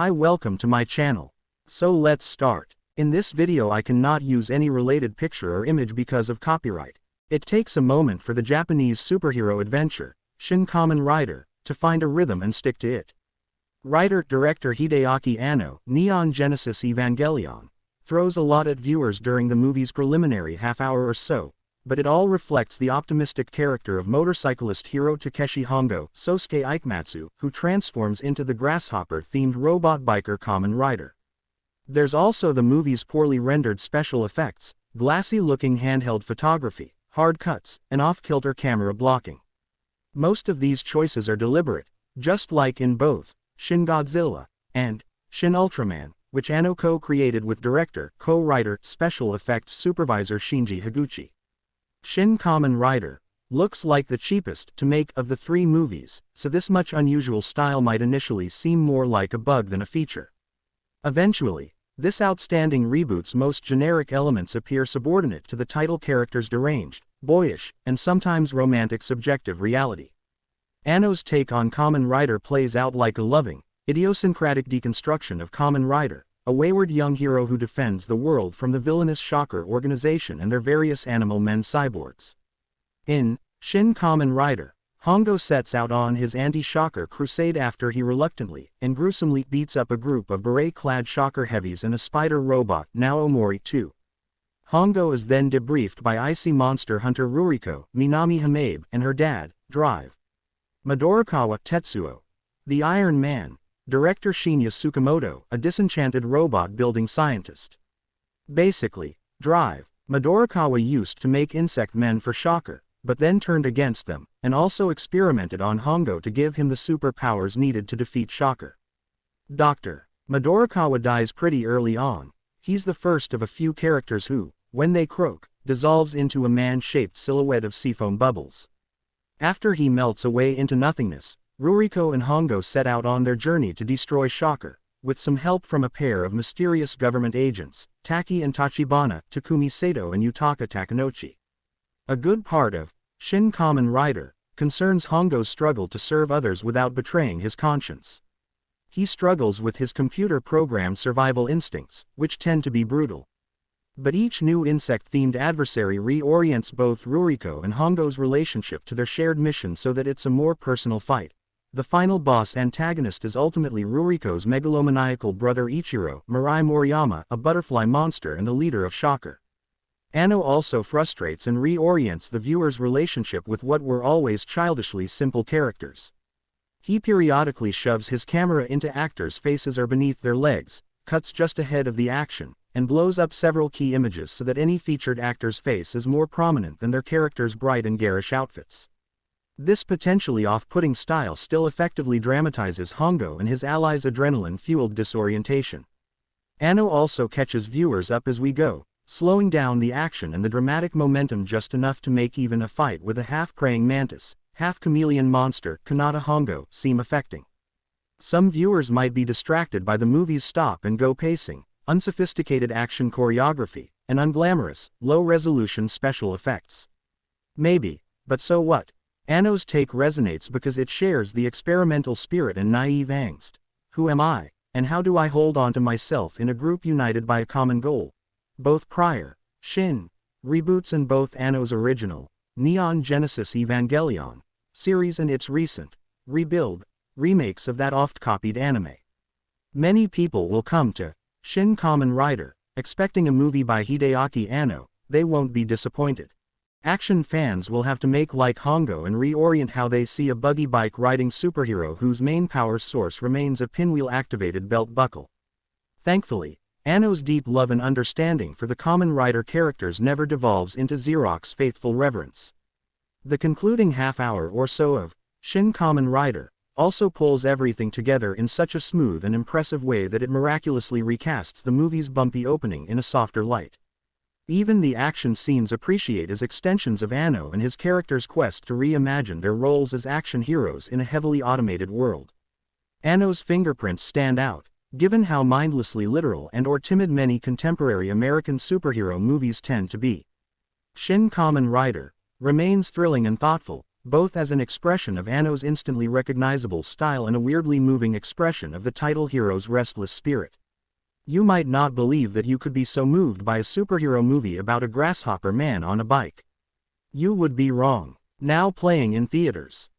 Hi, welcome to my channel. So let's start. In this video I cannot use any related picture or image because of copyright. It takes a moment for the Japanese superhero adventure, Shin Kamen Rider, to find a rhythm and stick to it. Writer-director Hideaki Anno, Neon Genesis Evangelion, throws a lot at viewers during the movie's preliminary half-hour or so, but it all reflects the optimistic character of motorcyclist hero Takeshi Hongo, Sosuke Ikematsu, who transforms into the grasshopper-themed robot biker Kamen Rider. There's also the movie's poorly rendered special effects, glassy-looking handheld photography, hard cuts, and off-kilter camera blocking. Most of these choices are deliberate, just like in both Shin Godzilla and Shin Ultraman, which Anno co-created with director, co-writer, special effects supervisor Shinji Higuchi. Shin Kamen Rider looks like the cheapest to make of the three movies, so this much unusual style might initially seem more like a bug than a feature. Eventually, this outstanding reboot's most generic elements appear subordinate to the title character's deranged, boyish, and sometimes romantic subjective reality. Anno's take on Kamen Rider plays out like a loving, idiosyncratic deconstruction of Kamen Rider, a wayward young hero who defends the world from the villainous Shocker organization and their various animal men cyborgs. In Shin Kamen Rider, Hongo sets out on his anti-Shocker crusade after he reluctantly and gruesomely beats up a group of beret-clad Shocker heavies and a spider robot, Naomori 2. Hongo is then debriefed by icy monster hunter Ruriko, Minami Hamabe, and her dad, Drive. Midorikawa Tetsuo, the Iron Man, director Shinya Tsukamoto, a disenchanted robot-building scientist. Basically, Drive, Midorikawa used to make insect men for Shocker, but then turned against them, and also experimented on Hongo to give him the superpowers needed to defeat Shocker. Dr. Midorikawa dies pretty early on. He's the first of a few characters who, when they croak, dissolves into a man-shaped silhouette of seafoam bubbles. After he melts away into nothingness, Ruriko and Hongo set out on their journey to destroy Shocker, with some help from a pair of mysterious government agents, Taki and Tachibana, Takumi Sato and Yutaka Takanouchi. A good part of Shin Kamen Rider concerns Hongo's struggle to serve others without betraying his conscience. He struggles with his computer-programmed survival instincts, which tend to be brutal. But each new insect-themed adversary reorients both Ruriko and Hongo's relationship to their shared mission so that it's a more personal fight. The final boss antagonist is ultimately Ruriko's megalomaniacal brother Ichiro, Mirai Moriyama, a butterfly monster and the leader of Shocker. Anno also frustrates and reorients the viewer's relationship with what were always childishly simple characters. He periodically shoves his camera into actors' faces or beneath their legs, cuts just ahead of the action, and blows up several key images so that any featured actor's face is more prominent than their characters' bright and garish outfits. This potentially off-putting style still effectively dramatizes Hongo and his allies' adrenaline-fueled disorientation. Anno also catches viewers up as we go, slowing down the action and the dramatic momentum just enough to make even a fight with a half-praying mantis, half-chameleon monster, Kanata Hongo, seem affecting. Some viewers might be distracted by the movie's stop-and-go pacing, unsophisticated action choreography, and unglamorous, low-resolution special effects. Maybe, but so what? Anno's take resonates because it shares the experimental spirit and naive angst. Who am I, and how do I hold on to myself in a group united by a common goal? Both prior Shin reboots and both Anno's original Neon Genesis Evangelion series and its recent rebuild remakes of that oft-copied anime. Many people will come to Shin Kamen Rider expecting a movie by Hideaki Anno. They won't be disappointed. Action fans will have to make like Hongo and reorient how they see a buggy bike-riding superhero whose main power source remains a pinwheel-activated belt buckle. Thankfully, Anno's deep love and understanding for the Kamen Rider characters never devolves into Xerox faithful reverence. The concluding half-hour or so of Shin Kamen Rider also pulls everything together in such a smooth and impressive way that it miraculously recasts the movie's bumpy opening in a softer light. Even the action scenes appreciate as extensions of Anno and his characters' quest to reimagine their roles as action heroes in a heavily automated world. Anno's fingerprints stand out, given how mindlessly literal and/or timid many contemporary American superhero movies tend to be. Shin Kamen Rider remains thrilling and thoughtful, both as an expression of Anno's instantly recognizable style and a weirdly moving expression of the title hero's restless spirit. You might not believe that you could be so moved by a superhero movie about a grasshopper man on a bike. You would be wrong. Now playing in theaters.